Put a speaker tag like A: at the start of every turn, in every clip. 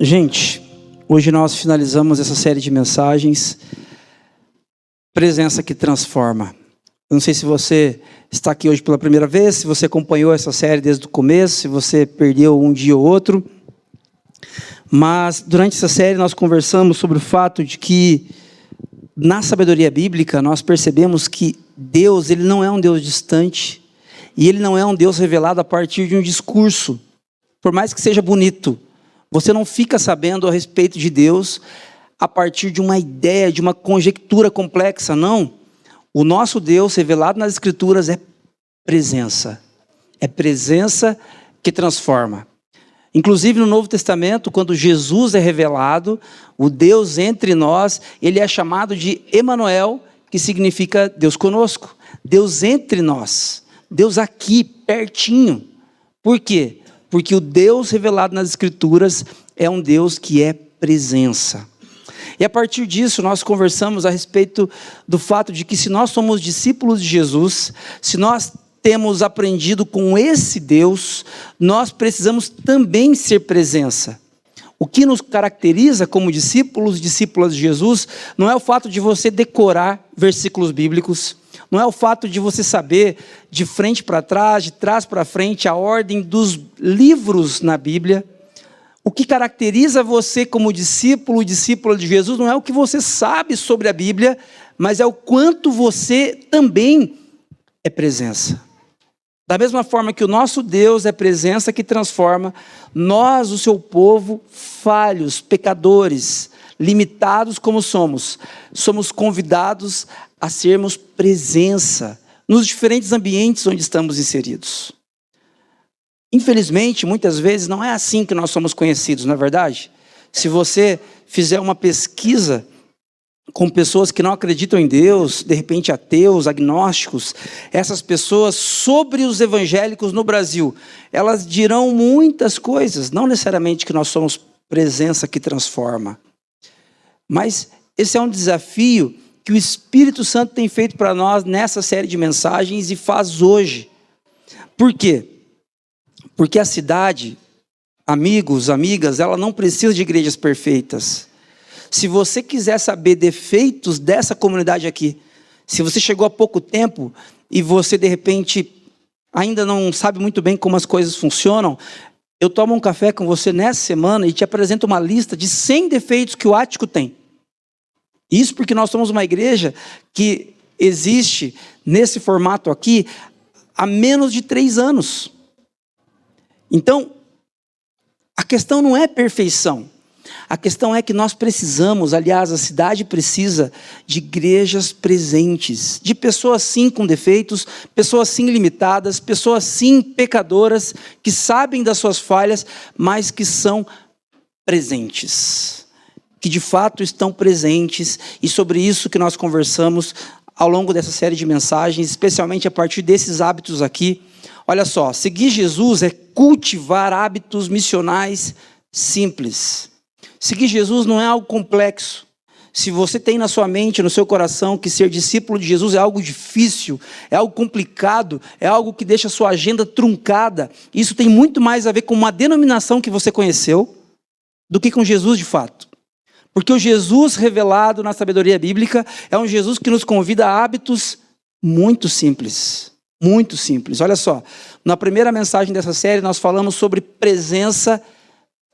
A: Gente, hoje nós finalizamos essa série de mensagens, Presença que Transforma. Eu não sei se você está aqui hoje pela primeira vez, se você acompanhou essa série desde o começo, se você perdeu um dia ou outro. Mas durante essa série nós conversamos sobre o fato de que na sabedoria bíblica nós percebemos que Deus, ele não é um Deus distante e ele não é um Deus revelado a partir de um discurso, por mais que seja bonito. Você não fica sabendo a respeito de Deus a partir de uma ideia, de uma conjectura complexa, não. O nosso Deus revelado nas Escrituras é presença. É presença que transforma. Inclusive no Novo Testamento, quando Jesus é revelado, o Deus entre nós, ele é chamado de Emanuel, que significa Deus conosco. Deus entre nós. Deus aqui, pertinho. Por quê? Porque o Deus revelado nas Escrituras é um Deus que é presença. E a partir disso nós conversamos a respeito do fato de que se nós somos discípulos de Jesus, se nós temos aprendido com esse Deus, nós precisamos também ser presença. O que nos caracteriza como discípulos, discípulas de Jesus, não é o fato de você decorar versículos bíblicos, não é o fato de você saber de frente para trás, de trás para frente, a ordem dos livros na Bíblia. O que caracteriza você como discípulo e discípula de Jesus não é o que você sabe sobre a Bíblia, mas é o quanto você também é presença. Da mesma forma que o nosso Deus é presença que transforma, nós, o seu povo, falhos, pecadores, limitados como somos convidados a sermos presença nos diferentes ambientes onde estamos inseridos. Infelizmente, muitas vezes não é assim que nós somos conhecidos, não é verdade? Se você fizer uma pesquisa com pessoas que não acreditam em Deus, de repente ateus, agnósticos, essas pessoas sobre os evangélicos no Brasil, elas dirão muitas coisas, não necessariamente que nós somos presença que transforma. Mas esse é um desafio que o Espírito Santo tem feito para nós nessa série de mensagens e faz hoje. Por quê? Porque a cidade, amigos, amigas, ela não precisa de igrejas perfeitas. Se você quiser saber defeitos dessa comunidade aqui, se você chegou há pouco tempo e você de repente ainda não sabe muito bem como as coisas funcionam, eu tomo um café com você nessa semana e te apresento uma lista de 100 defeitos que o ático tem. Isso porque nós somos uma igreja que existe nesse formato aqui há menos de 3 anos. Então, a questão não é perfeição. A questão é que nós precisamos, aliás, a cidade precisa de igrejas presentes, de pessoas sim com defeitos, pessoas sim limitadas, pessoas sim pecadoras, que sabem das suas falhas, mas que são presentes, que de fato estão presentes, e sobre isso que nós conversamos ao longo dessa série de mensagens, especialmente a partir desses hábitos aqui. Olha só, seguir Jesus é cultivar hábitos missionais simples. Seguir Jesus não é algo complexo. Se você tem na sua mente, no seu coração, que ser discípulo de Jesus é algo difícil, é algo complicado, é algo que deixa a sua agenda truncada, isso tem muito mais a ver com uma denominação que você conheceu do que com Jesus de fato. Porque o Jesus revelado na sabedoria bíblica é um Jesus que nos convida a hábitos muito simples. Muito simples. Olha só, na primeira mensagem dessa série nós falamos sobre presença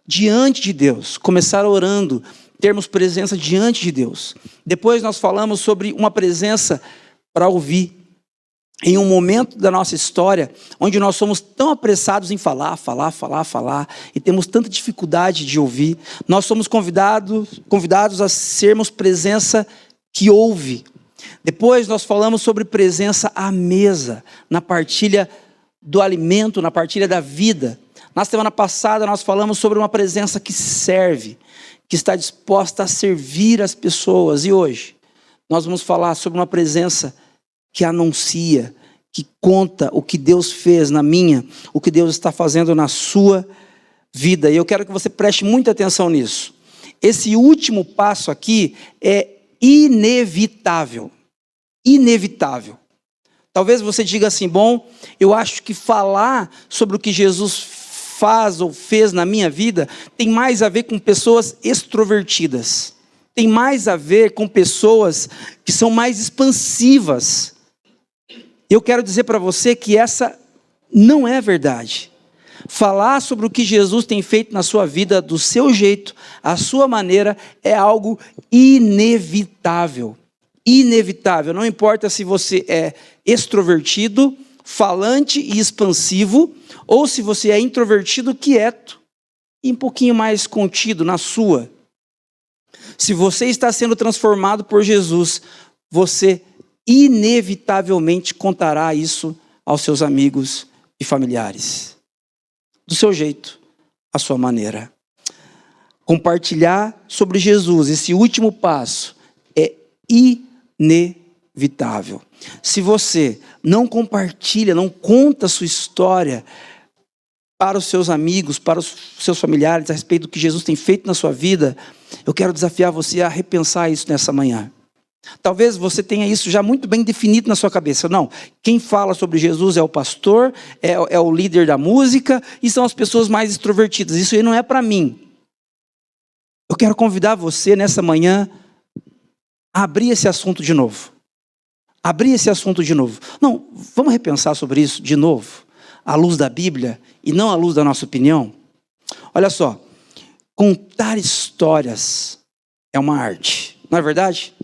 A: diante de Deus, começar orando, termos presença diante de Deus. Depois nós falamos sobre uma presença para ouvir. Em um momento da nossa história, onde nós somos tão apressados em falar, e temos tanta dificuldade de ouvir, nós somos convidados a sermos presença que ouve. Depois nós falamos sobre presença à mesa, na partilha do alimento, na partilha da vida. Na semana passada nós falamos sobre uma presença que serve, que está disposta a servir as pessoas. E hoje nós vamos falar sobre uma presença que anuncia, que conta o que Deus fez na minha, o que Deus está fazendo na sua vida. E eu quero que você preste muita atenção nisso. Esse último passo aqui é inevitável. Inevitável. Talvez você diga assim, bom, eu acho que falar sobre o que Jesus faz ou fez na minha vida tem mais a ver com pessoas extrovertidas. Tem mais a ver com pessoas que são mais expansivas. Eu quero dizer para você que essa não é a verdade. Falar sobre o que Jesus tem feito na sua vida, do seu jeito, à sua maneira, é algo inevitável. Inevitável. Não importa se você é extrovertido, falante e expansivo, ou se você é introvertido, quieto e um pouquinho mais contido na sua. Se você está sendo transformado por Jesus, você inevitavelmente contará isso aos seus amigos e familiares. Do seu jeito, à sua maneira. Compartilhar sobre Jesus, esse último passo, é inevitável. Se você não compartilha, não conta a sua história para os seus amigos, para os seus familiares, a respeito do que Jesus tem feito na sua vida, eu quero desafiar você a repensar isso nessa manhã. Talvez você tenha isso já muito bem definido na sua cabeça. Não, quem fala sobre Jesus é o pastor, é o líder da música e são as pessoas mais extrovertidas. Isso aí não é para mim. Eu quero convidar você nessa manhã a abrir esse assunto de novo. Abrir esse assunto de novo. Não, vamos repensar sobre isso de novo, à luz da Bíblia e não à luz da nossa opinião. Olha só, contar histórias é uma arte, não é verdade?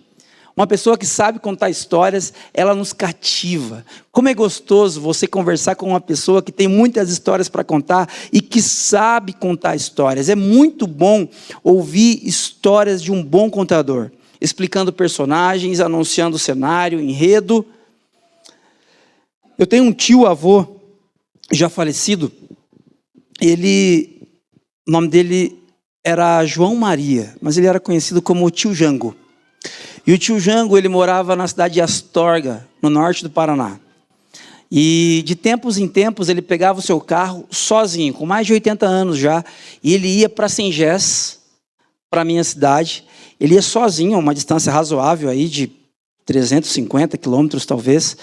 A: Uma pessoa que sabe contar histórias, ela nos cativa. Como é gostoso você conversar com uma pessoa que tem muitas histórias para contar e que sabe contar histórias. É muito bom ouvir histórias de um bom contador, explicando personagens, anunciando o cenário, enredo. Eu tenho um tio-avô, já falecido, o nome dele era João Maria, mas ele era conhecido como Tio Jango. E o Tio Jango, ele morava na cidade de Astorga, no norte do Paraná. E de tempos em tempos ele pegava o seu carro sozinho, com mais de 80 anos já, e ele ia para Sengés, para a minha cidade. Ele ia sozinho, a uma distância razoável aí de 350 quilômetros talvez.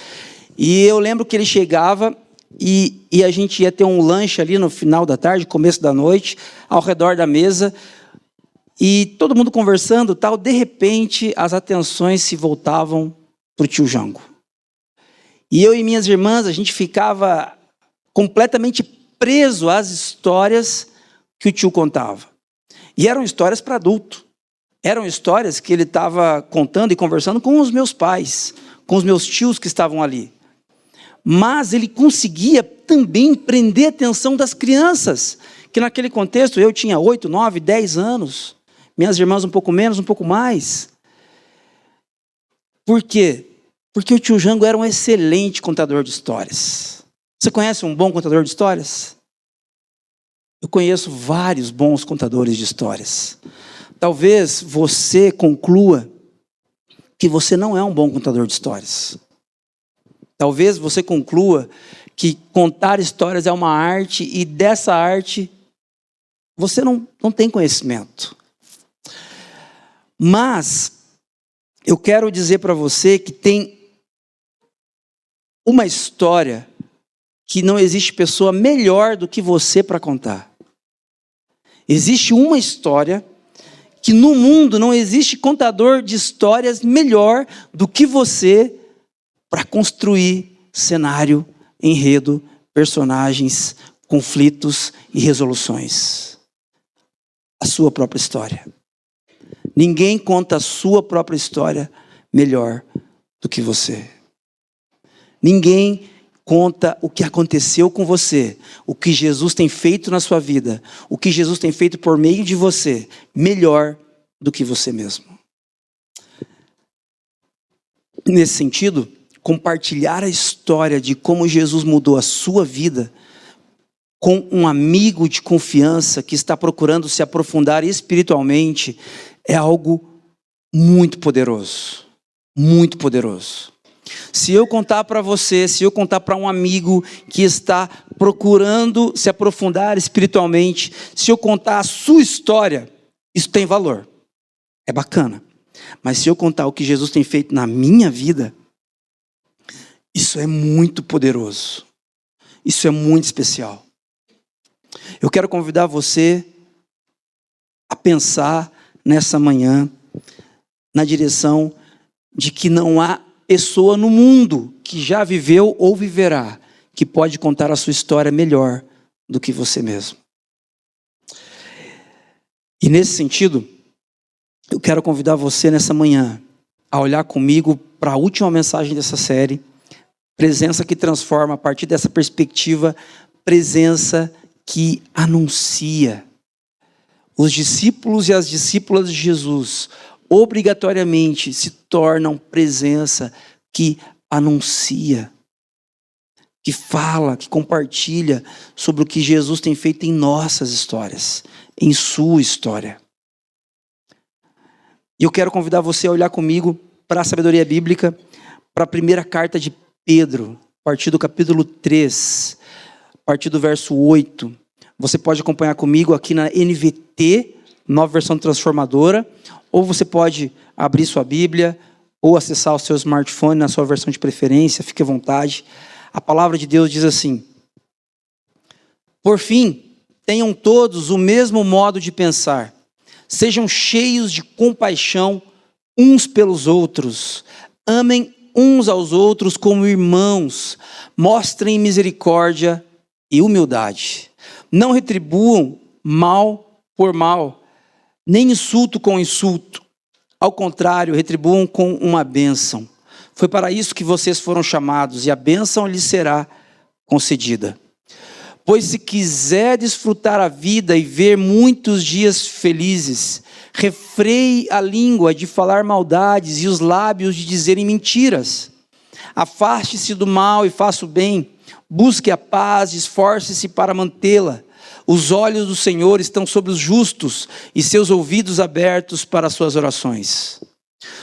A: E eu lembro que ele chegava e a gente ia ter um lanche ali no final da tarde, começo da noite, ao redor da mesa. E todo mundo conversando, tal, de repente as atenções se voltavam para o Tio Jango. E eu e minhas irmãs, a gente ficava completamente preso às histórias que o tio contava. E eram histórias para adulto. Eram histórias que ele estava contando e conversando com os meus pais, com os meus tios que estavam ali. Mas ele conseguia também prender a atenção das crianças, que naquele contexto eu tinha 8, 9, 10 anos. Minhas irmãs um pouco menos, um pouco mais. Por quê? Porque o Tio Jango era um excelente contador de histórias. Você conhece um bom contador de histórias? Eu conheço vários bons contadores de histórias. Talvez você conclua que você não é um bom contador de histórias. Talvez você conclua que contar histórias é uma arte e dessa arte você não tem conhecimento. Mas eu quero dizer para você que tem uma história que não existe pessoa melhor do que você para contar. Existe uma história que no mundo não existe contador de histórias melhor do que você para construir cenário, enredo, personagens, conflitos e resoluções. A sua própria história. Ninguém conta a sua própria história melhor do que você. Ninguém conta o que aconteceu com você, o que Jesus tem feito na sua vida, o que Jesus tem feito por meio de você, melhor do que você mesmo. Nesse sentido, compartilhar a história de como Jesus mudou a sua vida com um amigo de confiança que está procurando se aprofundar espiritualmente é algo muito poderoso. Muito poderoso. Se eu contar para você, se eu contar para um amigo que está procurando se aprofundar espiritualmente, se eu contar a sua história, isso tem valor. É bacana. Mas se eu contar o que Jesus tem feito na minha vida, isso é muito poderoso. Isso é muito especial. Eu quero convidar você a pensar nessa manhã na direção de que não há pessoa no mundo que já viveu ou viverá que pode contar a sua história melhor do que você mesmo. E nesse sentido, eu quero convidar você nessa manhã a olhar comigo para a última mensagem dessa série, Presença que Transforma, a partir dessa perspectiva, presença que anuncia. Os discípulos e as discípulas de Jesus obrigatoriamente se tornam presença que anuncia, que fala, que compartilha sobre o que Jesus tem feito em nossas histórias, em sua história. E eu quero convidar você a olhar comigo para a sabedoria bíblica, para a primeira carta de Pedro, a partir do capítulo 3, a partir do verso 8. Você pode acompanhar comigo aqui na NVT, Nova Versão Transformadora, ou você pode abrir sua Bíblia, ou acessar o seu smartphone na sua versão de preferência, fique à vontade. A palavra de Deus diz assim: por fim, tenham todos o mesmo modo de pensar, sejam cheios de compaixão uns pelos outros, amem uns aos outros como irmãos, mostrem misericórdia e humildade. Não retribuam mal por mal, nem insulto com insulto. Ao contrário, retribuam com uma bênção. Foi para isso que vocês foram chamados, e a bênção lhes será concedida. Pois se quiser desfrutar a vida e ver muitos dias felizes, refreie a língua de falar maldades e os lábios de dizerem mentiras. Afaste-se do mal e faça o bem. Busque a paz e esforce-se para mantê-la. Os olhos do Senhor estão sobre os justos e seus ouvidos abertos para as suas orações.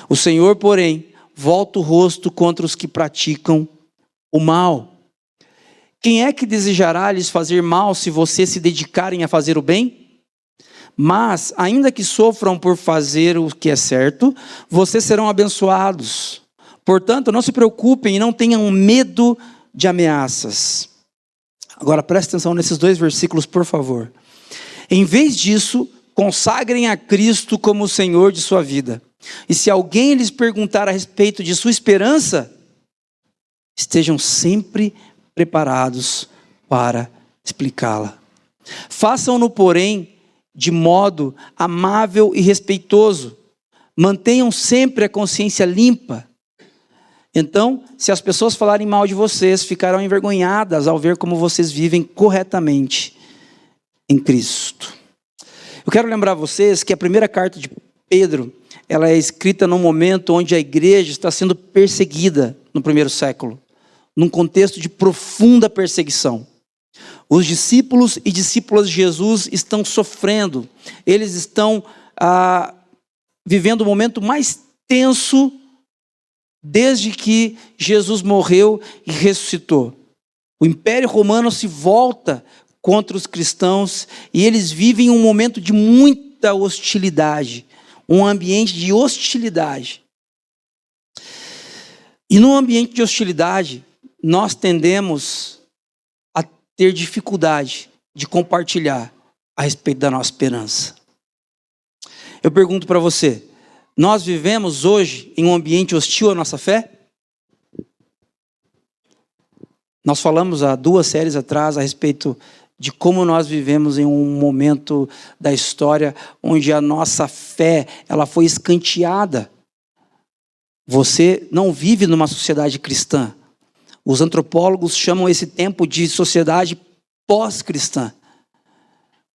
A: O Senhor, porém, volta o rosto contra os que praticam o mal. Quem é que desejará lhes fazer mal se vocês se dedicarem a fazer o bem? Mas, ainda que sofram por fazer o que é certo, vocês serão abençoados. Portanto, não se preocupem e não tenham medo de ameaças. Agora, preste atenção nesses 2 versículos, por favor. Em vez disso, consagrem a Cristo como o Senhor de sua vida. E se alguém lhes perguntar a respeito de sua esperança, estejam sempre preparados para explicá-la. Façam-no, porém, de modo amável e respeitoso. Mantenham sempre a consciência limpa. Então, se as pessoas falarem mal de vocês, ficarão envergonhadas ao ver como vocês vivem corretamente em Cristo. Eu quero lembrar vocês que a primeira carta de Pedro, ela é escrita num momento onde a igreja está sendo perseguida no primeiro século, num contexto de profunda perseguição. Os discípulos e discípulas de Jesus estão sofrendo, eles estão vivendo o momento mais tenso desde que Jesus morreu e ressuscitou. O Império Romano se volta contra os cristãos e eles vivem um momento de muita hostilidade, um ambiente de hostilidade. E no ambiente de hostilidade, nós tendemos a ter dificuldade de compartilhar a respeito da nossa esperança. Eu pergunto para você, nós vivemos hoje em um ambiente hostil à nossa fé? Nós falamos há 2 séries atrás a respeito de como nós vivemos em um momento da história onde a nossa fé ela foi escanteada. Você não vive numa sociedade cristã. Os antropólogos chamam esse tempo de sociedade pós-cristã.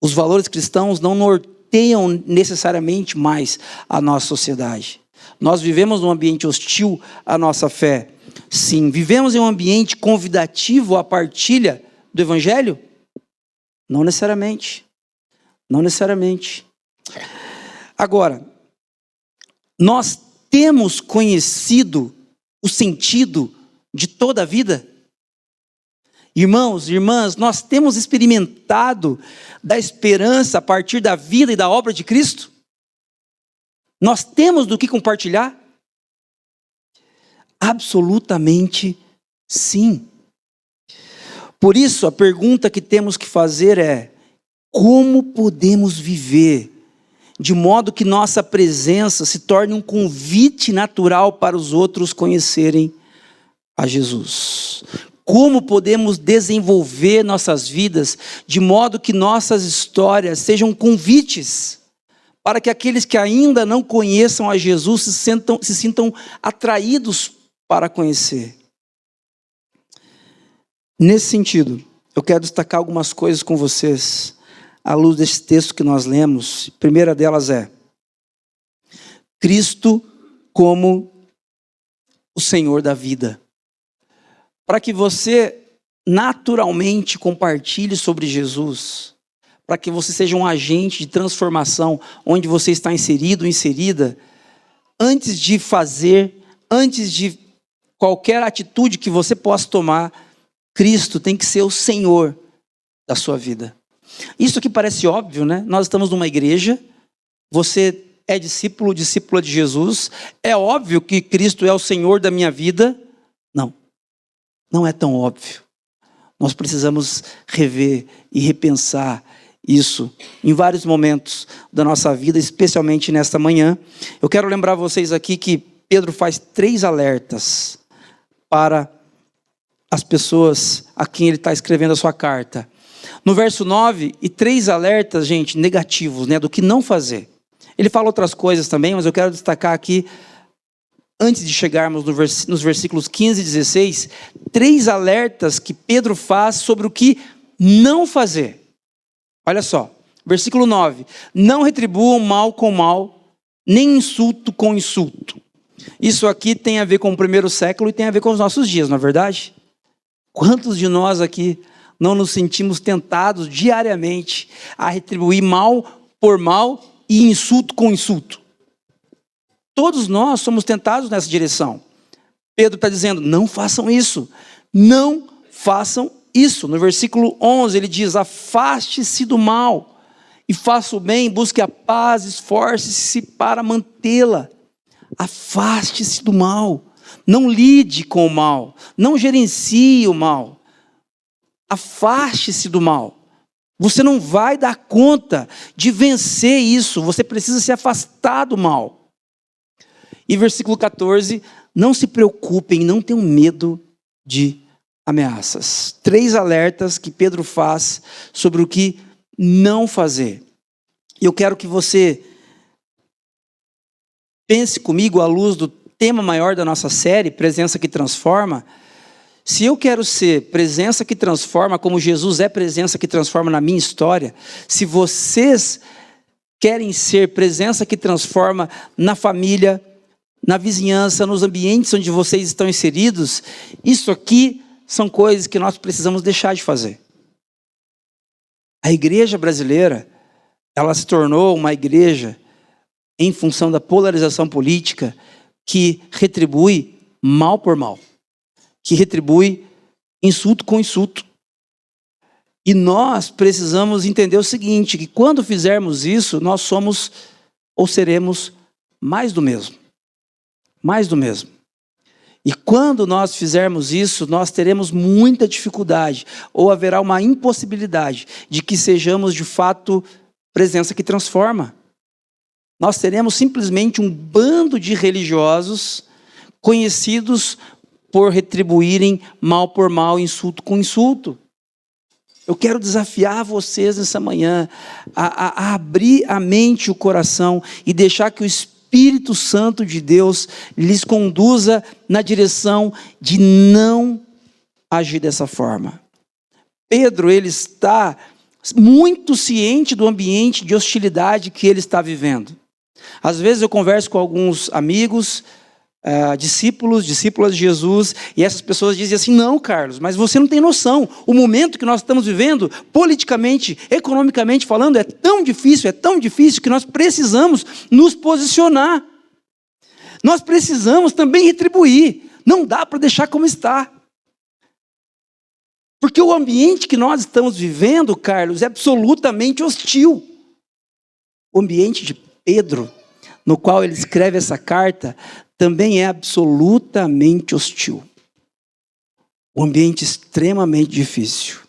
A: Os valores cristãos não norteiam necessariamente mais a nossa sociedade. Nós vivemos num ambiente hostil à nossa fé. Sim, vivemos em um ambiente convidativo à partilha do Evangelho? Não necessariamente. Não necessariamente. Agora, nós temos conhecido o sentido de toda a vida? Irmãos, irmãs, nós temos experimentado da esperança a partir da vida e da obra de Cristo? Nós temos do que compartilhar? Absolutamente sim. Por isso, a pergunta que temos que fazer é: Como podemos viver de modo que nossa presença se torne um convite natural para os outros conhecerem a Jesus? Como podemos desenvolver nossas vidas de modo que nossas histórias sejam convites para que aqueles que ainda não conheçam a Jesus se sintam atraídos para conhecer? Nesse sentido, eu quero destacar algumas coisas com vocês, à luz desse texto que nós lemos. A primeira delas é Cristo como o Senhor da vida. Para que você naturalmente compartilhe sobre Jesus, para que você seja um agente de transformação onde você está inserido, inserida, antes de fazer, antes de qualquer atitude que você possa tomar, Cristo tem que ser o Senhor da sua vida. Isso aqui parece óbvio, né? Nós estamos numa igreja, você é discípulo, discípula de Jesus, é óbvio que Cristo é o Senhor da minha vida? Não, não é tão óbvio. Nós precisamos rever e repensar isso em vários momentos da nossa vida, especialmente nesta manhã. Eu quero lembrar vocês aqui que Pedro faz 3 alertas para as pessoas a quem ele está escrevendo a sua carta. No verso 9, e 3 alertas, gente, negativos, né, do que não fazer. Ele fala outras coisas também, mas eu quero destacar aqui, antes de chegarmos nos versículos 15 e 16, 3 alertas que Pedro faz sobre o que não fazer. Olha só, versículo 9. Não retribuam mal com mal, nem insulto com insulto. Isso aqui tem a ver com o primeiro século e tem a ver com os nossos dias, não é verdade? Quantos de nós aqui não nos sentimos tentados diariamente a retribuir mal por mal e insulto com insulto? Todos nós somos tentados nessa direção. Pedro está dizendo, não façam isso. Não façam isso. No versículo 11 ele diz, afaste-se do mal e faça o bem, busque a paz, esforce-se para mantê-la. Afaste-se do mal. Não lide com o mal. Não gerencie o mal. Afaste-se do mal. Você não vai dar conta de vencer isso. Você precisa se afastar do mal. E versículo 14, não se preocupem, não tenham medo de ameaças. 3 alertas que Pedro faz sobre o que não fazer. Eu quero que você pense comigo à luz do tema maior da nossa série, Presença que Transforma. Se eu quero ser presença que transforma, como Jesus é presença que transforma na minha história, se vocês querem ser presença que transforma na família, na vizinhança, nos ambientes onde vocês estão inseridos, isso aqui são coisas que nós precisamos deixar de fazer. A igreja brasileira, ela se tornou uma igreja em função da polarização política que retribui mal por mal, que retribui insulto com insulto. E nós precisamos entender o seguinte, que quando fizermos isso, nós somos ou seremos mais do mesmo. Mais do mesmo. E quando nós fizermos isso, nós teremos muita dificuldade, ou haverá uma impossibilidade de que sejamos de fato presença que transforma. Nós teremos simplesmente um bando de religiosos conhecidos por retribuírem mal por mal, insulto com insulto. Eu quero desafiar vocês nessa manhã a abrir a mente e o coração e deixar que o Espírito Santo de Deus lhes conduza na direção de não agir dessa forma. Pedro, ele está muito ciente do ambiente de hostilidade que ele está vivendo. Às vezes eu converso com alguns amigos, discípulas de Jesus, e essas pessoas dizem assim, não, Carlos, mas você não tem noção, o momento que nós estamos vivendo, politicamente, economicamente falando, é tão difícil que nós precisamos nos posicionar. Nós precisamos também retribuir, não dá para deixar como está. Porque o ambiente que nós estamos vivendo, Carlos, é absolutamente hostil. O ambiente de Pedro, no qual ele escreve essa carta, também é absolutamente hostil. Um ambiente extremamente difícil.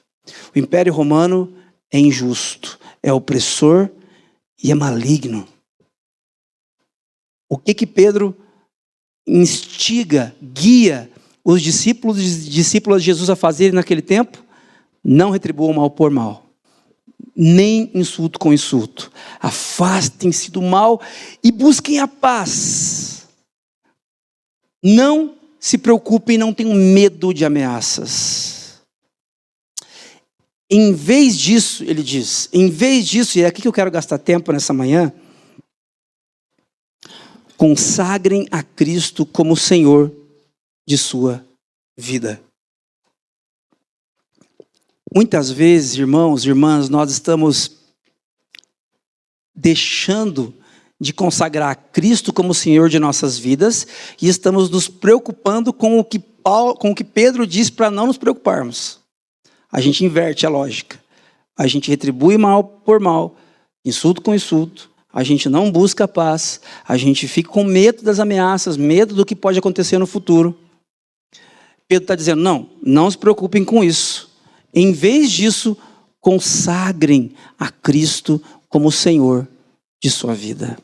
A: O Império Romano é injusto, é opressor e é maligno. O que Pedro instiga, guia os discípulos e discípulas de Jesus a fazerem naquele tempo? Não retribuam mal por mal, nem insulto com insulto. Afastem-se do mal e busquem a paz. Não se preocupem, não tenham medo de ameaças. Em vez disso, ele diz, em vez disso, e é aqui que eu quero gastar tempo nessa manhã, consagrem a Cristo como Senhor de sua vida. Muitas vezes, irmãos e irmãs, nós estamos deixando de consagrar a Cristo como Senhor de nossas vidas e estamos nos preocupando com o que Pedro diz para não nos preocuparmos. A gente inverte a lógica. A gente retribui mal por mal, insulto com insulto. A gente não busca a paz. A gente fica com medo das ameaças, medo do que pode acontecer no futuro. Pedro está dizendo, não se preocupem com isso. Em vez disso, consagrem a Cristo como Senhor de sua vida.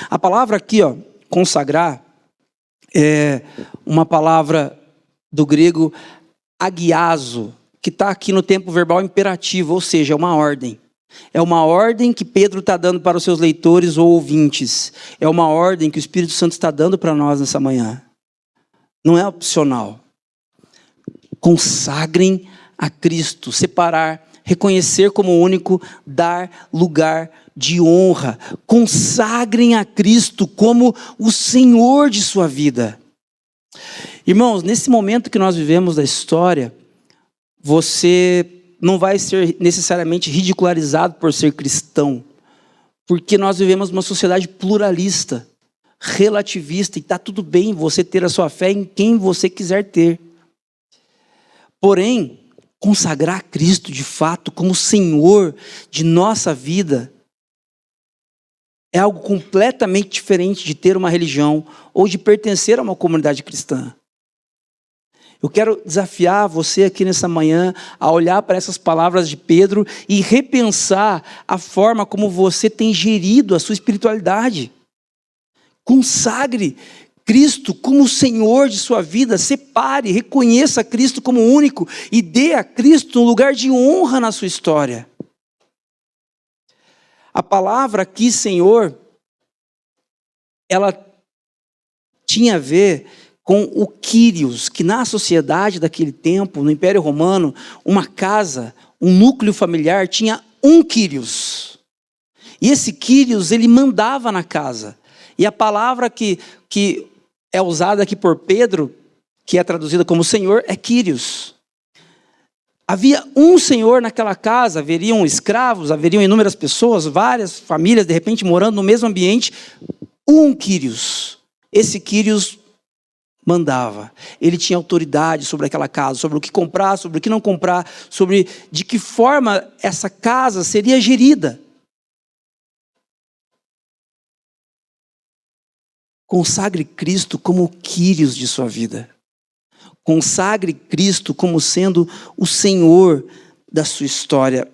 A: A palavra aqui, consagrar, é uma palavra do grego agiazo, que está aqui no tempo verbal imperativo, ou seja, é uma ordem. É uma ordem que Pedro está dando para os seus leitores ou ouvintes. É uma ordem que o Espírito Santo está dando para nós nessa manhã. Não é opcional. Consagrem a Cristo, separar, reconhecer como único, dar lugar de honra. Consagrem a Cristo como o Senhor de sua vida. Irmãos, nesse momento que nós vivemos da história, você não vai ser necessariamente ridicularizado por ser cristão, porque nós vivemos uma sociedade pluralista, relativista, e está tudo bem você ter a sua fé em quem você quiser ter. Porém, consagrar Cristo de fato como Senhor de nossa vida é algo completamente diferente de ter uma religião ou de pertencer a uma comunidade cristã. Eu quero desafiar você aqui nessa manhã a olhar para essas palavras de Pedro e repensar a forma como você tem gerido a sua espiritualidade. Consagre Cristo como o Senhor de sua vida, separe, reconheça Cristo como único e dê a Cristo um lugar de honra na sua história. A palavra aqui, Senhor, ela tinha a ver com o Kyrios, que na sociedade daquele tempo, no Império Romano, uma casa, um núcleo familiar tinha um Kyrios. E esse Kyrios, ele mandava na casa. E a palavra que é usada aqui por Pedro, que é traduzida como Senhor, é Kyrios. Havia um Senhor naquela casa, haveriam escravos, haveriam inúmeras pessoas, várias famílias, de repente, morando no mesmo ambiente. Um Kyrios. Esse Kyrios mandava. Ele tinha autoridade sobre aquela casa, sobre o que comprar, sobre o que não comprar, sobre de que forma essa casa seria gerida. Consagre Cristo como o Kyrios de sua vida. Consagre Cristo como sendo o Senhor da sua história.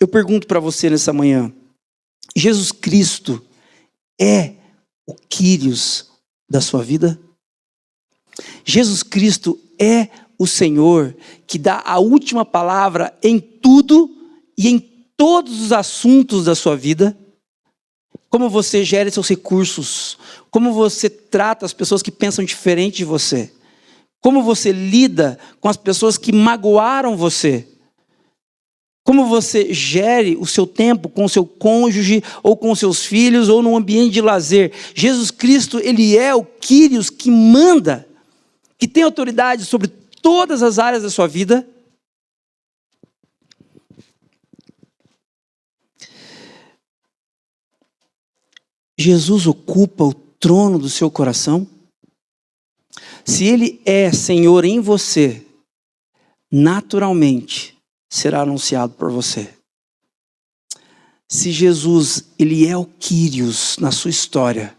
A: Eu pergunto para você nessa manhã, Jesus Cristo é o Kyrios da sua vida? Jesus Cristo é o Senhor que dá a última palavra em tudo e em todos os assuntos da sua vida? Como você gera seus recursos? Como você trata as pessoas que pensam diferente de você? Como você lida com as pessoas que magoaram você? Como você gere o seu tempo com o seu cônjuge, ou com os seus filhos, ou num ambiente de lazer? Jesus Cristo, Ele é o Kyrios que manda, que tem autoridade sobre todas as áreas da sua vida. Jesus ocupa o trono do seu coração? Se Ele é Senhor em você, naturalmente será anunciado por você. Se Jesus, Ele é o Kyrios na sua história,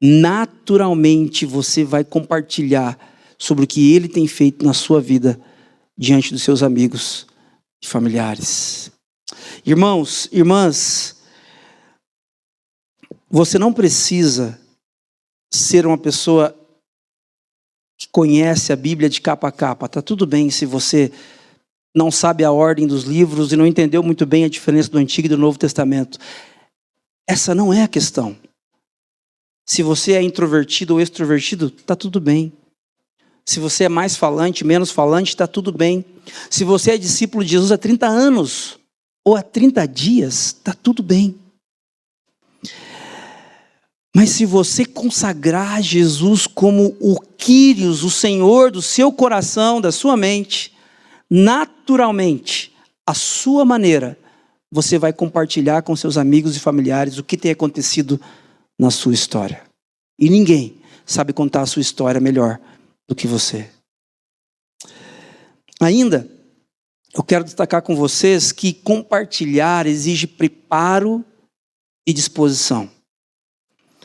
A: naturalmente você vai compartilhar sobre o que Ele tem feito na sua vida diante dos seus amigos e familiares. Irmãos, irmãs, você não precisa ser uma pessoa que conhece a Bíblia de capa a capa. Está tudo bem se você não sabe a ordem dos livros e não entendeu muito bem a diferença do Antigo e do Novo Testamento. Essa não é a questão. Se você é introvertido ou extrovertido, está tudo bem. Se você é mais falante, menos falante, está tudo bem. Se você é discípulo de Jesus há 30 anos ou há 30 dias, está tudo bem. Mas se você consagrar Jesus como o Quírios, o Senhor do seu coração, da sua mente, naturalmente, à sua maneira, você vai compartilhar com seus amigos e familiares o que tem acontecido na sua história. E ninguém sabe contar a sua história melhor do que você. Ainda, eu quero destacar com vocês que compartilhar exige preparo e disposição.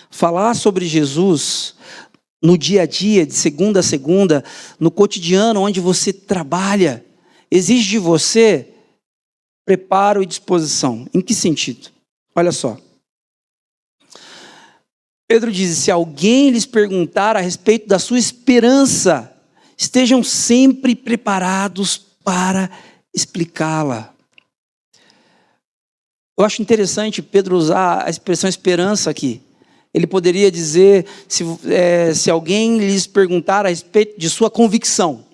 A: Falar sobre Jesus no dia a dia, de segunda a segunda, no cotidiano onde você trabalha, exige de você preparo e disposição. Em que sentido? Olha só. Pedro diz, se alguém lhes perguntar a respeito da sua esperança, estejam sempre preparados para explicá-la. Eu acho interessante Pedro usar a expressão esperança aqui. Ele poderia dizer, se alguém lhes perguntar a respeito de sua convicção,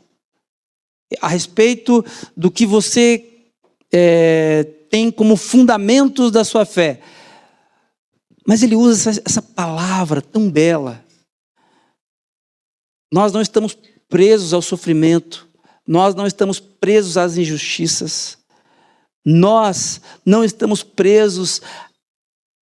A: a respeito do que você tem como fundamentos da sua fé. Mas ele usa essa palavra tão bela. Nós não estamos presos ao sofrimento, nós não estamos presos às injustiças, nós não estamos presos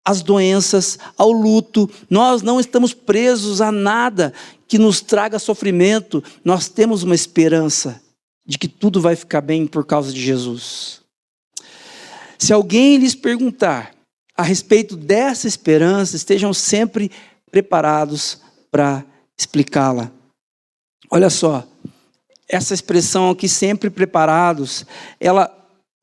A: às doenças, ao luto, nós não estamos presos a nada que nos traga sofrimento. Nós temos uma esperança de que tudo vai ficar bem por causa de Jesus. Se alguém lhes perguntar a respeito dessa esperança, estejam sempre preparados para explicá-la. Olha só, essa expressão aqui, sempre preparados, ela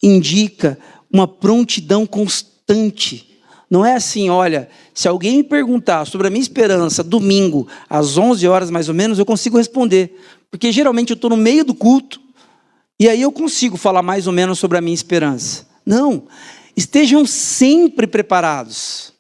A: indica uma prontidão constante. Não é assim, olha, se alguém me perguntar sobre a minha esperança, domingo, às 11 horas mais ou menos, eu consigo responder. Porque geralmente eu estou no meio do culto, e aí eu consigo falar mais ou menos sobre a minha esperança. Não, estejam sempre preparados.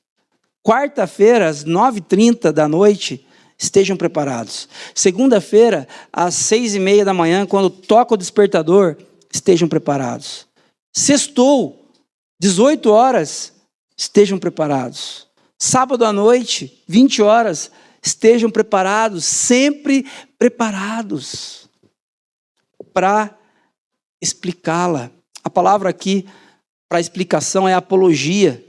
A: Quarta-feira, às 9h30 da noite, estejam preparados. Segunda-feira, às 6h30 da manhã, quando toca o despertador, estejam preparados. Sextou, 18 horas, estejam preparados. Sábado à noite, 20 horas, estejam preparados, sempre preparados para explicá-la. A palavra aqui para explicação é apologia.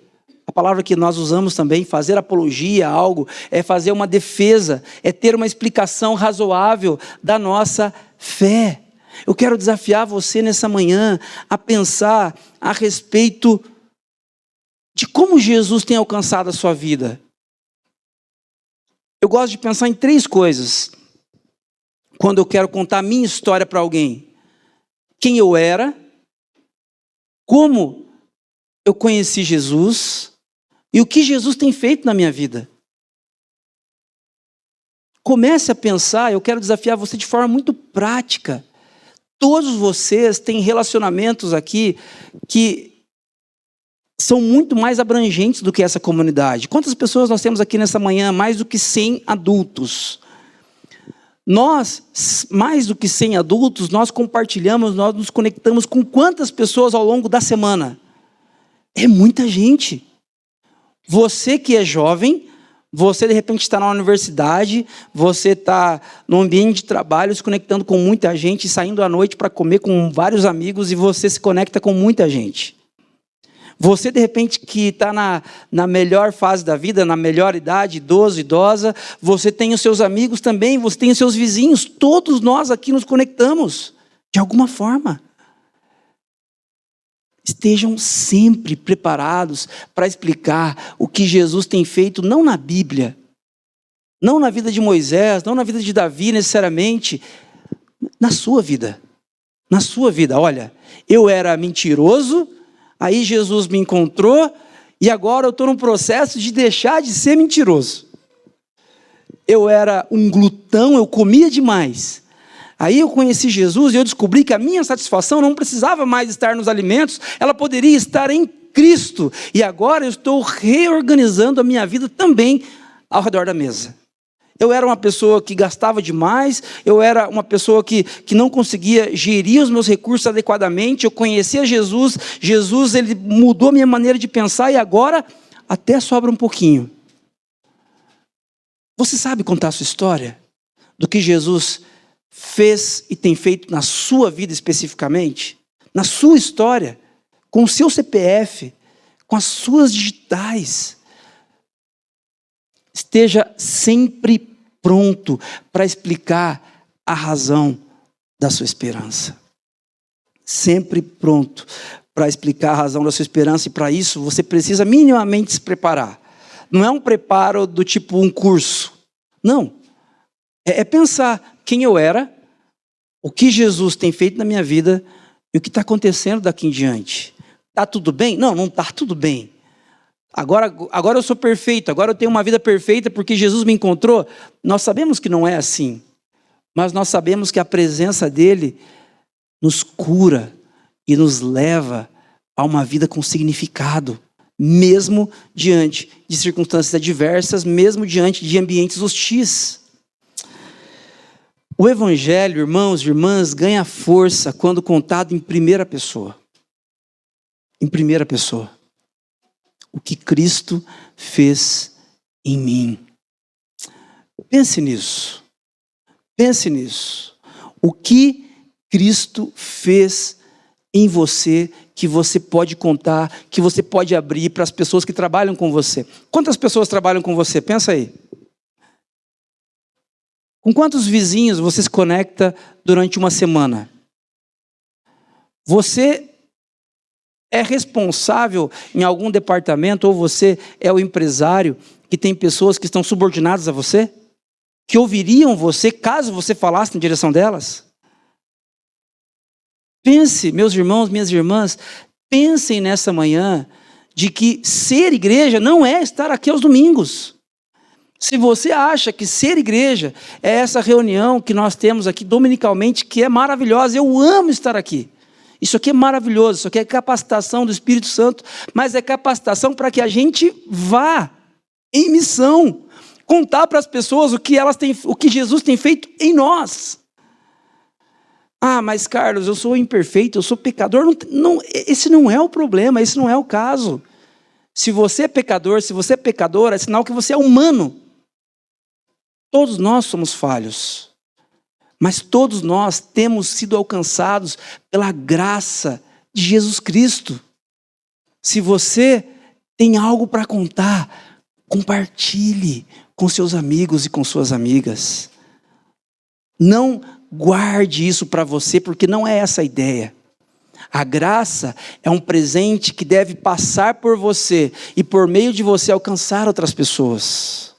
A: A palavra que nós usamos também, fazer apologia a algo, é fazer uma defesa, é ter uma explicação razoável da nossa fé. Eu quero desafiar você nessa manhã a pensar a respeito de como Jesus tem alcançado a sua vida. Eu gosto de pensar em 3 coisas quando eu quero contar a minha história para alguém. Quem eu era, como eu conheci Jesus e o que Jesus tem feito na minha vida. Comece a pensar, eu quero desafiar você de forma muito prática. Todos vocês têm relacionamentos aqui que são muito mais abrangentes do que essa comunidade. Quantas pessoas nós temos aqui nessa manhã? Mais do que 100 adultos. Nós, mais do que 100 adultos, nós compartilhamos, nós nos conectamos com quantas pessoas ao longo da semana? É muita gente. Você que é jovem, você de repente está na universidade, você está no ambiente de trabalho, se conectando com muita gente, saindo à noite para comer com vários amigos e você se conecta com muita gente. Você, de repente, que está na melhor fase da vida, na melhor idade, idoso, idosa, você tem os seus amigos também, você tem os seus vizinhos, todos nós aqui nos conectamos, de alguma forma. Estejam sempre preparados para explicar o que Jesus tem feito, não na Bíblia, não na vida de Moisés, não na vida de Davi necessariamente, na sua vida. Na sua vida, olha, eu era mentiroso, Aí Jesus me encontrou e agora eu estou num processo de deixar de ser mentiroso. Eu era um glutão, eu comia demais. Aí eu conheci Jesus e eu descobri que a minha satisfação não precisava mais estar nos alimentos, ela poderia estar em Cristo. E agora eu estou reorganizando a minha vida também ao redor da mesa. Eu era uma pessoa que gastava demais, eu era uma pessoa que não conseguia gerir os meus recursos adequadamente, eu conhecia Jesus, ele mudou a minha maneira de pensar e agora até sobra um pouquinho. Você sabe contar a sua história? Do que Jesus fez e tem feito na sua vida especificamente? Na sua história? Com o seu CPF? Com as suas digitais? Esteja sempre pronto para explicar a razão da sua esperança. Sempre pronto para explicar a razão da sua esperança, e para isso você precisa minimamente se preparar. Não é um preparo do tipo um curso. Não. É pensar quem eu era, o que Jesus tem feito na minha vida e o que está acontecendo daqui em diante. Está tudo bem? Não, não está tudo bem. Agora eu sou perfeito, agora eu tenho uma vida perfeita porque Jesus me encontrou. Nós sabemos que não é assim, mas nós sabemos que a presença dele nos cura e nos leva a uma vida com significado, mesmo diante de circunstâncias adversas, mesmo diante de ambientes hostis. O evangelho, irmãos e irmãs, ganha força quando contado em primeira pessoa. Em primeira pessoa. O que Cristo fez em mim. Pense nisso. Pense nisso. O que Cristo fez em você, que você pode contar, que você pode abrir para as pessoas que trabalham com você. Quantas pessoas trabalham com você? Pensa aí. Com quantos vizinhos você se conecta durante uma semana? Você é responsável em algum departamento, ou você é o empresário que tem pessoas que estão subordinadas a você? Que ouviriam você caso você falasse na direção delas? Pense, meus irmãos, minhas irmãs, pensem nessa manhã de que ser igreja não é estar aqui aos domingos. Se você acha que ser igreja é essa reunião que nós temos aqui dominicalmente, que é maravilhosa, eu amo estar aqui. Isso aqui é maravilhoso, isso aqui é capacitação do Espírito Santo, mas é capacitação para que a gente vá em missão, contar para as pessoas o que Jesus tem feito em nós. Ah, mas Carlos, eu sou imperfeito, eu sou pecador. Não, esse não é o problema, esse não é o caso. Se você é pecador, se você é pecadora, é sinal que você é humano. Todos nós somos falhos. Mas todos nós temos sido alcançados pela graça de Jesus Cristo. Se você tem algo para contar, compartilhe com seus amigos e com suas amigas. Não guarde isso para você, porque não é essa a ideia. A graça é um presente que deve passar por você e por meio de você alcançar outras pessoas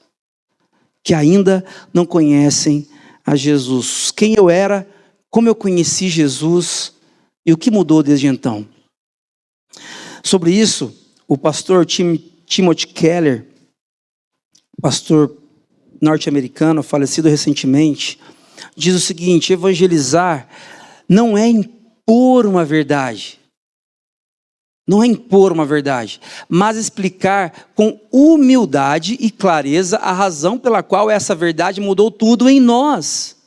A: que ainda não conhecem a Jesus. Quem eu era, como eu conheci Jesus e o que mudou desde então. Sobre isso, o pastor Timothy Keller, pastor norte-americano, falecido recentemente, diz o seguinte: evangelizar não é impor uma verdade. Não é impor uma verdade, mas explicar com humildade e clareza a razão pela qual essa verdade mudou tudo em nós.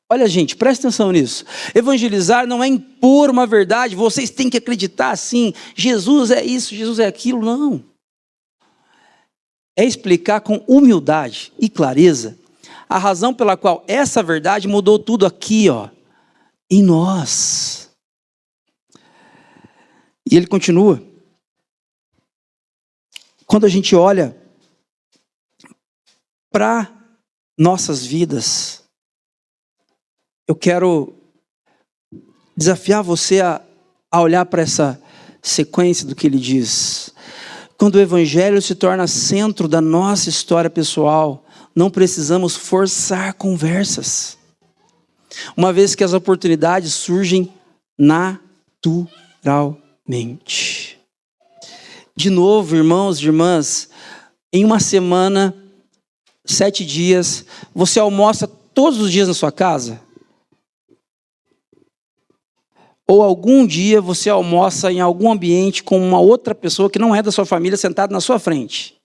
A: Olha, gente, presta atenção nisso. Evangelizar não é impor uma verdade, vocês têm que acreditar assim, Jesus é isso, Jesus é aquilo, não. É explicar com humildade e clareza a razão pela qual essa verdade mudou tudo aqui, em nós. E ele continua. Quando a gente olha para nossas vidas, eu quero desafiar você a olhar para essa sequência do que ele diz. Quando o evangelho se torna centro da nossa história pessoal, não precisamos forçar conversas, uma vez que as oportunidades surgem naturalmente. De novo, irmãos e irmãs, em uma semana, 7 dias, você almoça todos os dias na sua casa? Ou algum dia você almoça em algum ambiente com uma outra pessoa que não é da sua família sentada na sua frente?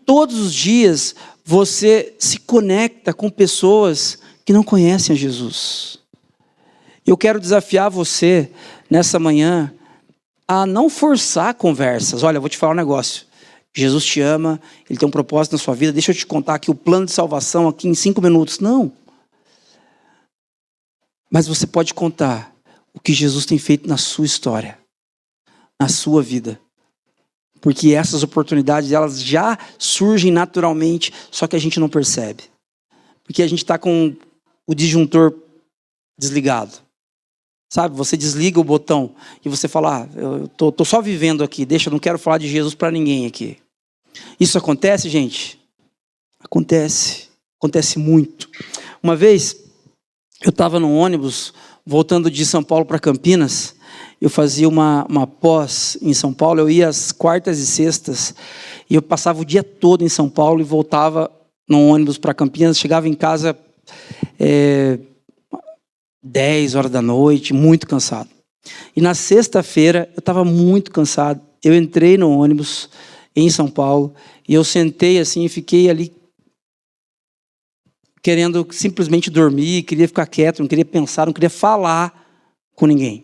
A: Todos os dias você se conecta com pessoas que não conhecem a Jesus. Eu quero desafiar você nessa manhã a não forçar conversas. Olha, eu vou te falar um negócio. Jesus te ama, Ele tem um propósito na sua vida. Deixa eu te contar aqui o plano de salvação aqui em 5 minutos. Não. Mas você pode contar o que Jesus tem feito na sua história, na sua vida. Porque essas oportunidades, elas já surgem naturalmente, só que a gente não percebe. Porque a gente está com o disjuntor desligado. Sabe, você desliga o botão e você fala, eu tô só vivendo aqui, deixa, eu não quero falar de Jesus para ninguém aqui. Isso acontece, gente? Acontece muito. Uma vez, eu estava no ônibus, voltando de São Paulo para Campinas. Eu fazia uma pós em São Paulo, eu ia às quartas e sextas, e eu passava o dia todo em São Paulo e voltava no ônibus para Campinas, chegava em casa 10 horas da noite, muito cansado. E na sexta-feira, eu estava muito cansado, eu entrei no ônibus em São Paulo, e eu sentei assim e fiquei ali, querendo simplesmente dormir, queria ficar quieto, não queria pensar, não queria falar com ninguém.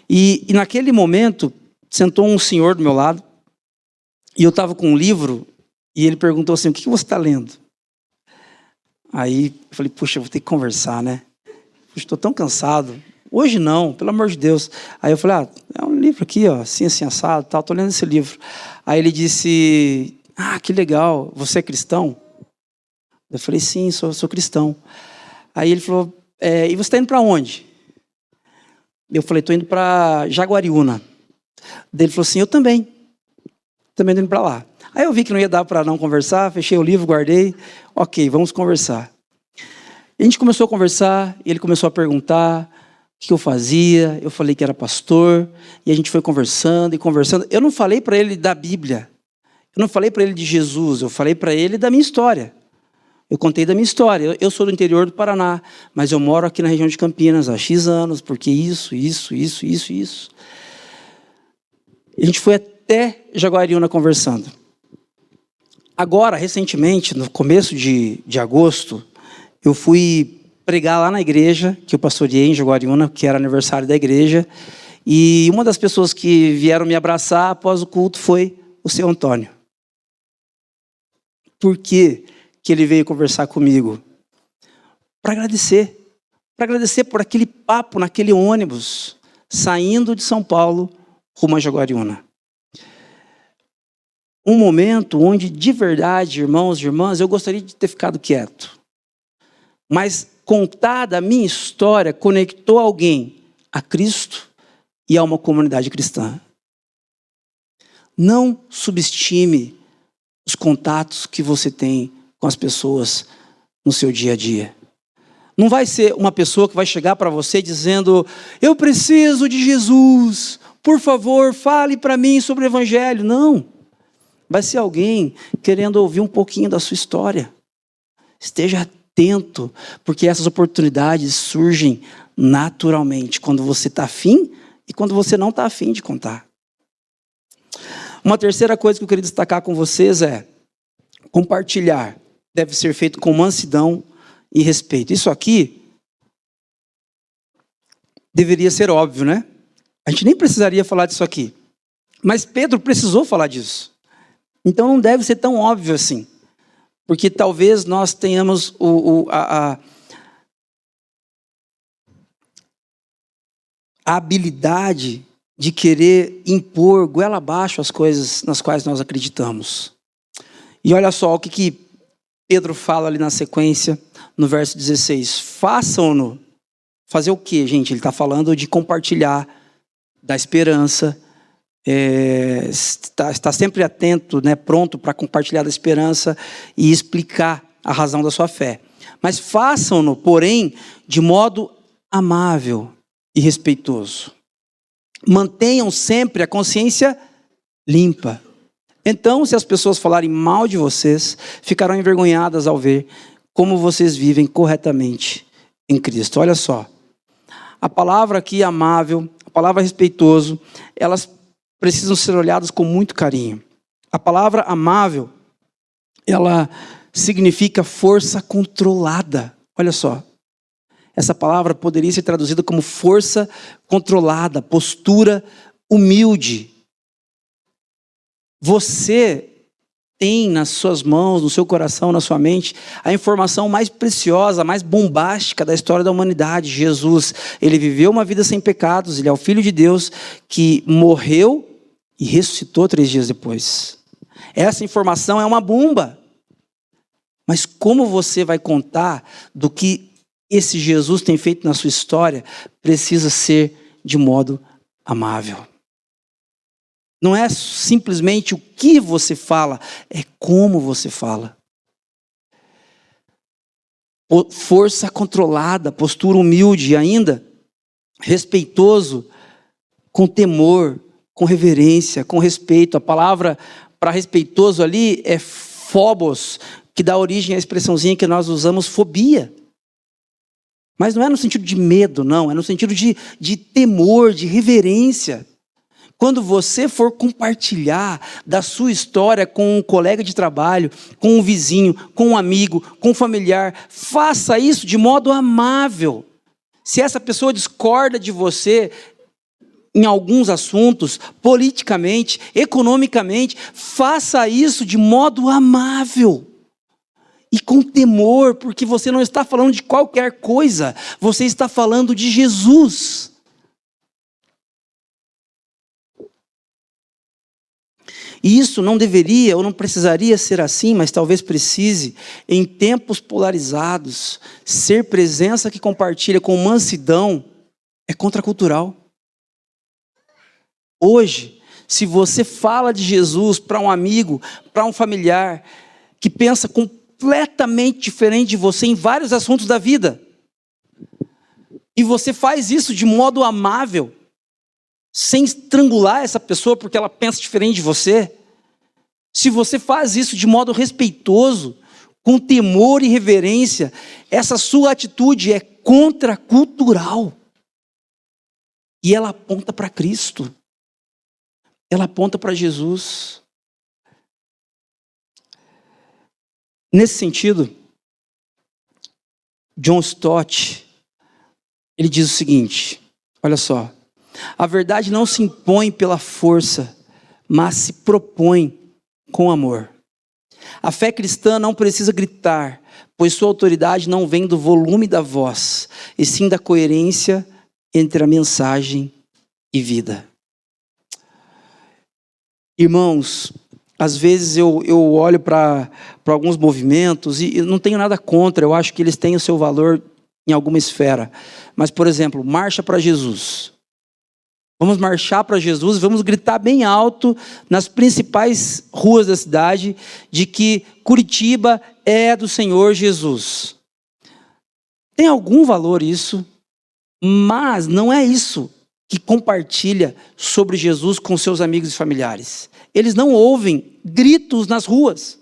A: E naquele momento, sentou um senhor do meu lado, e eu estava com um livro, e ele perguntou assim, o que você está lendo? Aí eu falei, puxa, eu vou ter que conversar, né? Estou tão cansado. Hoje não, pelo amor de Deus. Aí eu falei, é um livro aqui, ó, assim, assado, tal, estou lendo esse livro. Aí ele disse, que legal, você é cristão? Eu falei, sim, sou cristão. Aí ele falou, e você está indo para onde? Eu falei, estou indo para Jaguariúna. Daí ele falou assim, eu também estou indo para lá. Aí eu vi que não ia dar para não conversar, fechei o livro, guardei. Ok, vamos conversar. A gente começou a conversar, e ele começou a perguntar o que eu fazia. Eu falei que era pastor, e a gente foi conversando e conversando. Eu não falei para ele da Bíblia, eu não falei para ele de Jesus, eu falei para ele da minha história. Eu contei da minha história. Eu sou do interior do Paraná, mas eu moro aqui na região de Campinas há X anos, porque isso. A gente foi até Jaguariúna conversando. Agora, recentemente, no começo de agosto, eu fui pregar lá na igreja, que eu pastoreei em Jaguariúna, que era aniversário da igreja, e uma das pessoas que vieram me abraçar após o culto foi o seu Antônio. Por quê que ele veio conversar comigo? Para agradecer por aquele papo naquele ônibus, saindo de São Paulo, rumo a Jaguariúna. Um momento onde, de verdade, irmãos e irmãs, eu gostaria de ter ficado quieto. Mas, contada a minha história, conectou alguém a Cristo e a uma comunidade cristã. Não subestime os contatos que você tem com as pessoas no seu dia a dia. Não vai ser uma pessoa que vai chegar para você dizendo, eu preciso de Jesus, por favor, fale para mim sobre o Evangelho. Não. Vai ser alguém querendo ouvir um pouquinho da sua história. Esteja atento, porque essas oportunidades surgem naturalmente, quando você está afim e quando você não está afim de contar. Uma terceira coisa que eu queria destacar com vocês é, compartilhar deve ser feito com mansidão e respeito. Isso aqui deveria ser óbvio, né? A gente nem precisaria falar disso aqui. Mas Pedro precisou falar disso. Então não deve ser tão óbvio assim. Porque talvez nós tenhamos a habilidade de querer impor goela abaixo as coisas nas quais nós acreditamos. E olha só o que Pedro fala ali na sequência, no verso 16. Façam-no. Fazer o quê, gente? Ele está falando de compartilhar da esperança. Está sempre atento, né, pronto para compartilhar da esperança e explicar a razão da sua fé. Mas façam-no, porém, de modo amável e respeitoso. Mantenham sempre a consciência limpa. Então, se as pessoas falarem mal de vocês, ficarão envergonhadas ao ver como vocês vivem corretamente em Cristo. Olha só, a palavra aqui amável, a palavra respeitoso, elas precisam ser olhadas com muito carinho. A palavra amável, ela significa força controlada. Olha só, essa palavra poderia ser traduzida como força controlada, postura humilde. Você tem nas suas mãos, no seu coração, na sua mente, a informação mais preciosa, mais bombástica da história da humanidade. Jesus, ele viveu uma vida sem pecados, ele é o Filho de Deus que morreu e ressuscitou 3 dias depois. Essa informação é uma bomba. Mas como você vai contar do que esse Jesus tem feito na sua história, precisa ser de modo amável. Não é simplesmente o que você fala, é como você fala. Força controlada, postura humilde e ainda respeitoso, com temor, com reverência, com respeito. A palavra para respeitoso ali é phobos, que dá origem à expressãozinha que nós usamos, fobia. Mas não é no sentido de medo, não. É no sentido de temor, de reverência. Quando você for compartilhar da sua história com um colega de trabalho, com um vizinho, com um amigo, com um familiar, faça isso de modo amável. Se essa pessoa discorda de você em alguns assuntos, politicamente, economicamente, faça isso de modo amável. E com temor, porque você não está falando de qualquer coisa, você está falando de Jesus. E isso não deveria ou não precisaria ser assim, mas talvez precise, em tempos polarizados, ser presença que compartilha com mansidão é contracultural. Hoje, se você fala de Jesus para um amigo, para um familiar, que pensa completamente diferente de você em vários assuntos da vida, e você faz isso de modo amável, sem estrangular essa pessoa porque ela pensa diferente de você, se você faz isso de modo respeitoso, com temor e reverência, essa sua atitude é contracultural. E ela aponta para Cristo. Ela aponta para Jesus. Nesse sentido, John Stott, ele diz o seguinte, olha só, a verdade não se impõe pela força, mas se propõe com amor. A fé cristã não precisa gritar, pois sua autoridade não vem do volume da voz, e sim da coerência entre a mensagem e vida. Irmãos, às vezes eu olho para alguns movimentos e não tenho nada contra, eu acho que eles têm o seu valor em alguma esfera. Mas, por exemplo, Marcha para Jesus. Vamos marchar para Jesus, vamos gritar bem alto nas principais ruas da cidade de que Curitiba é do Senhor Jesus. Tem algum valor isso, mas não é isso que compartilha sobre Jesus com seus amigos e familiares. Eles não ouvem gritos nas ruas.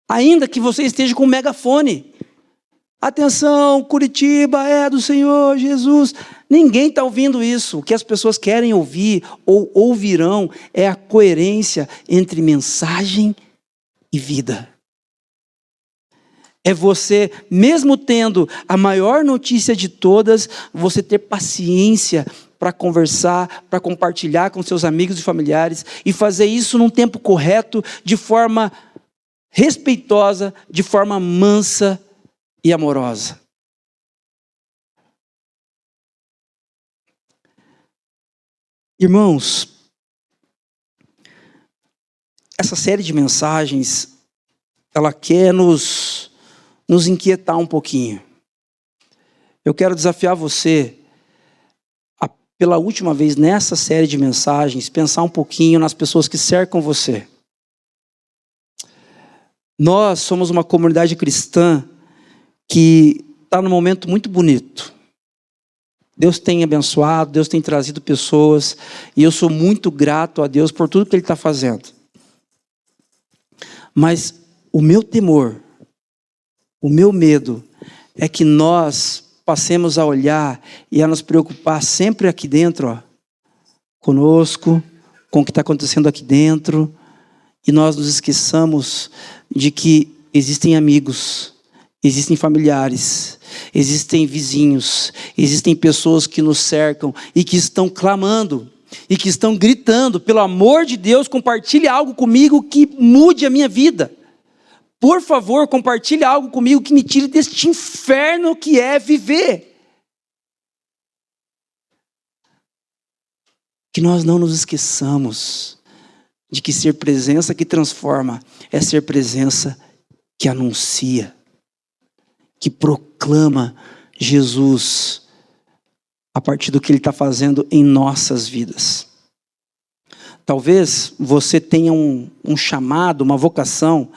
A: Ainda que você esteja com um megafone. Atenção, Curitiba é do Senhor Jesus. Ninguém está ouvindo isso. O que as pessoas querem ouvir ou ouvirão é a coerência entre mensagem e vida. É você, mesmo tendo a maior notícia de todas, você ter paciência para conversar, para compartilhar com seus amigos e familiares e fazer isso num tempo correto, de forma respeitosa, de forma mansa e amorosa. Irmãos, essa série de mensagens, ela quer nos inquietar um pouquinho. Eu quero desafiar você a, pela última vez nessa série de mensagens, pensar um pouquinho nas pessoas que cercam você. Nós somos uma comunidade cristã que está num momento muito bonito. Deus tem abençoado, Deus tem trazido pessoas, e eu sou muito grato a Deus por tudo que Ele está fazendo. Mas o meu temor, o meu medo, é que nós passemos a olhar e a nos preocupar sempre aqui dentro, conosco, com o que está acontecendo aqui dentro, e nós nos esqueçamos de que existem amigos, existem familiares, existem vizinhos, existem pessoas que nos cercam e que estão clamando e que estão gritando: pelo amor de Deus, compartilhe algo comigo que mude a minha vida. Por favor, compartilhe algo comigo que me tire deste inferno que é viver. Que nós não nos esqueçamos de que ser presença que transforma é ser presença que anuncia, que proclama Jesus a partir do que Ele está fazendo em nossas vidas. Talvez você tenha um chamado, uma vocação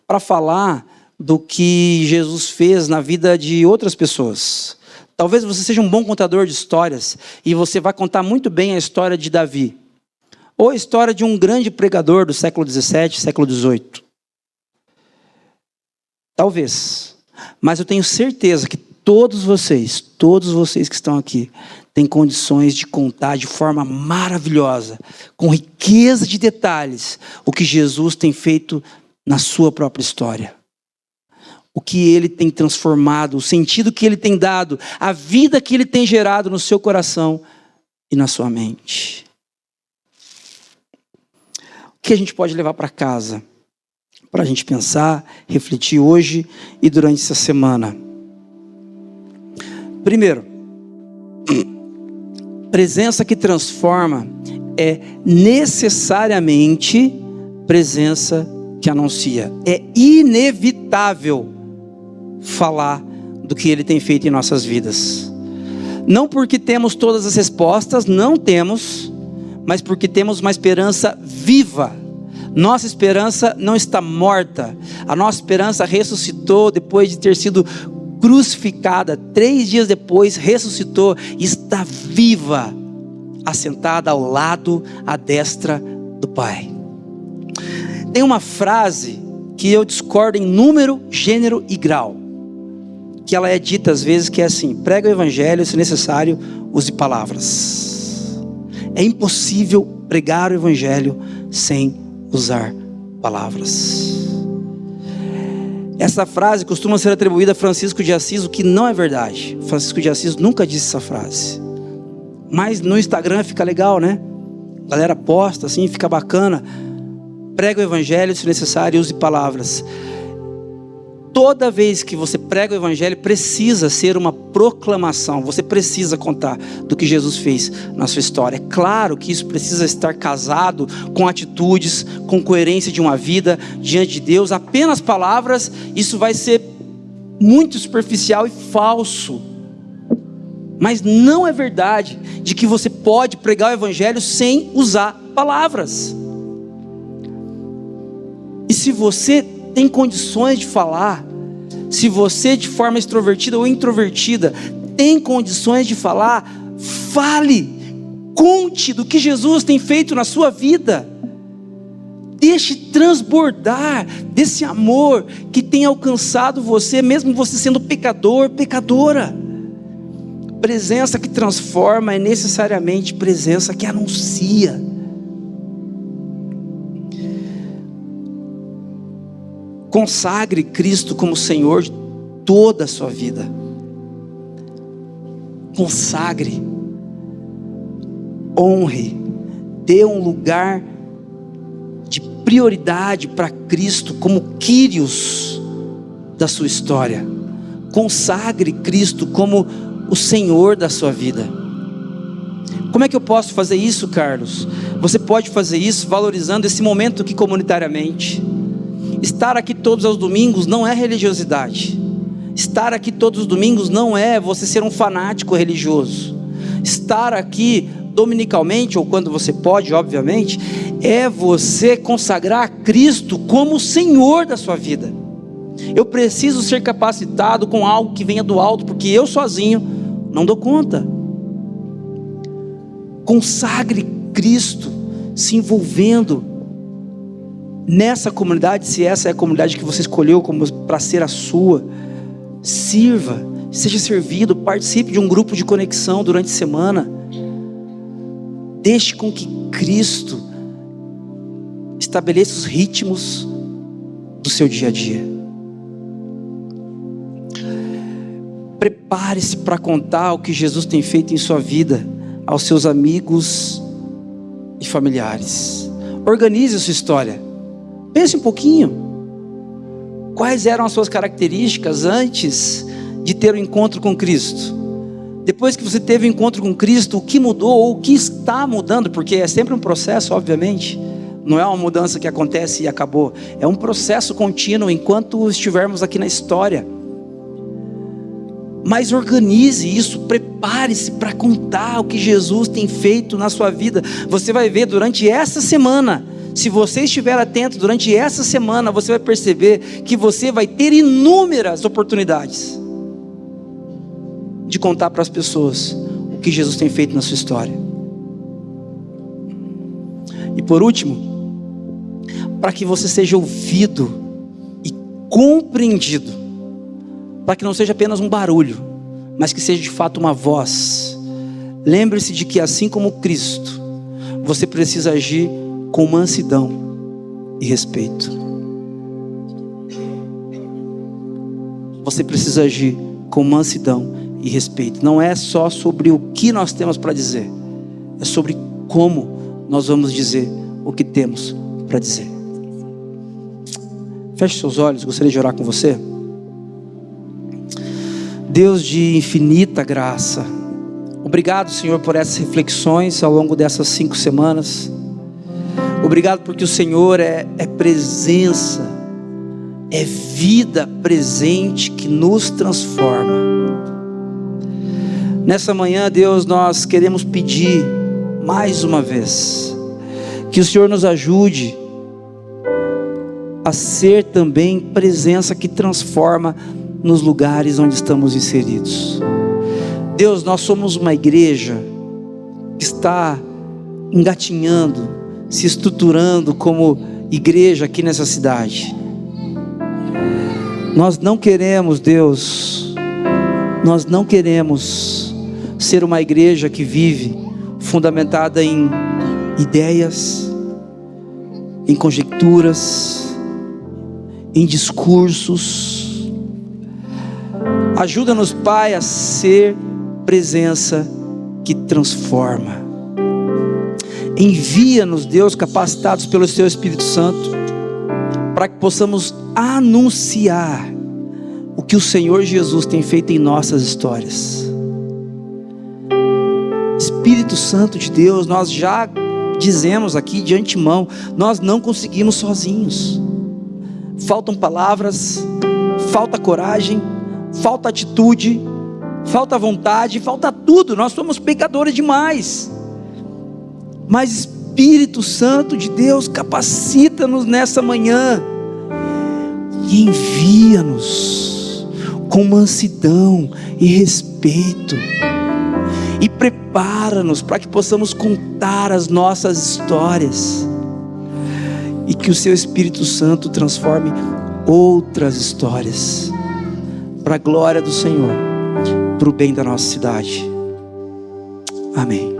A: para falar do que Jesus fez na vida de outras pessoas. Talvez você seja um bom contador de histórias e você vai contar muito bem a história de Davi, ou a história de um grande pregador do século XVII, século XVIII. Talvez. Mas eu tenho certeza que todos vocês que estão aqui, têm condições de contar de forma maravilhosa, com riqueza de detalhes, o que Jesus tem feito na sua própria história. O que Ele tem transformado, o sentido que Ele tem dado, a vida que Ele tem gerado no seu coração e na sua mente. O que a gente pode levar para casa, para a gente pensar, refletir hoje e durante essa semana? Primeiro, presença que transforma é necessariamente presença que anuncia. É inevitável falar do que Ele tem feito em nossas vidas. Não porque temos todas as respostas, não temos, mas porque temos uma esperança viva. Nossa esperança não está morta. A nossa esperança ressuscitou depois de ter sido crucificada. 3 dias depois ressuscitou e está viva, assentada ao lado, à destra do Pai. Tem uma frase que eu discordo em número, gênero e grau, que ela é dita às vezes, que é assim: prega o evangelho, se necessário, use palavras. É impossível pregar o evangelho sem usar palavras. Essa frase costuma ser atribuída a Francisco de Assis, o que não é verdade. Francisco de Assis nunca disse essa frase. Mas no Instagram fica legal, né? A galera posta assim, fica bacana. Prega o evangelho, se necessário, use palavras. Toda vez que você prega o evangelho, precisa ser uma proclamação. Você precisa contar do que Jesus fez na sua história. É claro que isso precisa estar casado com atitudes, com coerência de uma vida diante de Deus. Apenas palavras, isso vai ser muito superficial e falso. Mas não é verdade de que você pode pregar o evangelho sem usar palavras. E se você tem condições de falar, se você de forma extrovertida ou introvertida tem condições de falar, fale, conte do que Jesus tem feito na sua vida. Deixe transbordar desse amor que tem alcançado você, mesmo você sendo pecador, pecadora. Presença que transforma é necessariamente presença que anuncia. Consagre Cristo como Senhor de toda a sua vida. Consagre, honre, dê um lugar de prioridade para Cristo como Quírios da sua história. Consagre Cristo como o Senhor da sua vida. Como é que eu posso fazer isso, Carlos? Você pode fazer isso valorizando esse momento aqui comunitariamente. Estar aqui todos os domingos não é religiosidade. Estar aqui todos os domingos não é você ser um fanático religioso. Estar aqui dominicalmente, ou quando você pode, obviamente, é você consagrar a Cristo como o Senhor da sua vida. Eu preciso ser capacitado com algo que venha do alto, porque eu sozinho não dou conta. Consagre Cristo, se envolvendo nessa comunidade, se essa é a comunidade que você escolheu para ser a sua. Sirva, seja servido, participe de um grupo de conexão durante a semana. Deixe com que Cristo estabeleça os ritmos do seu dia a dia. Prepare-se para contar o que Jesus tem feito em sua vida aos seus amigos e familiares. Organize a sua história. Pense um pouquinho. Quais eram as suas características antes de ter o encontro com Cristo? Depois que você teve o encontro com Cristo, o que mudou ou o que está mudando? Porque é sempre um processo, obviamente. Não é uma mudança que acontece e acabou. É um processo contínuo enquanto estivermos aqui na história. Mas organize isso, prepare-se para contar o que Jesus tem feito na sua vida. Você vai ver durante essa semana, se você estiver atento durante essa semana, você vai perceber que você vai ter inúmeras oportunidades de contar para as pessoas o que Jesus tem feito na sua história. E por último, para que você seja ouvido e compreendido, para que não seja apenas um barulho, mas que seja de fato uma voz. Lembre-se de que assim como Cristo, você precisa agir com mansidão e respeito. Você precisa agir com mansidão e respeito. Não é só sobre o que nós temos para dizer, é sobre como nós vamos dizer o que temos para dizer. Feche seus olhos, gostaria de orar com você. Deus de infinita graça, obrigado, Senhor, por essas reflexões ao longo dessas 5 semanas. Obrigado porque o Senhor é presença, é vida presente que nos transforma. Nessa manhã, Deus, nós queremos pedir mais uma vez que o Senhor nos ajude a ser também presença que transforma nos lugares onde estamos inseridos. Deus, nós somos uma igreja que está engatinhando, se estruturando como igreja aqui nessa cidade. Nós não queremos, Deus, nós não queremos ser uma igreja que vive fundamentada em ideias, em conjecturas, em discursos. Ajuda-nos, Pai, a ser presença que transforma. Envia-nos, Deus, capacitados pelo Teu Espírito Santo, para que possamos anunciar o que o Senhor Jesus tem feito em nossas histórias. Espírito Santo de Deus, nós já dizemos aqui de antemão, nós não conseguimos sozinhos. Faltam palavras, falta coragem, falta atitude, falta vontade, falta tudo. Nós somos pecadores demais. Mas Espírito Santo de Deus, capacita-nos nessa manhã e envia-nos com mansidão e respeito, e prepara-nos para que possamos contar as nossas histórias, e que o Seu Espírito Santo transforme outras histórias para a glória do Senhor, para o bem da nossa cidade. Amém.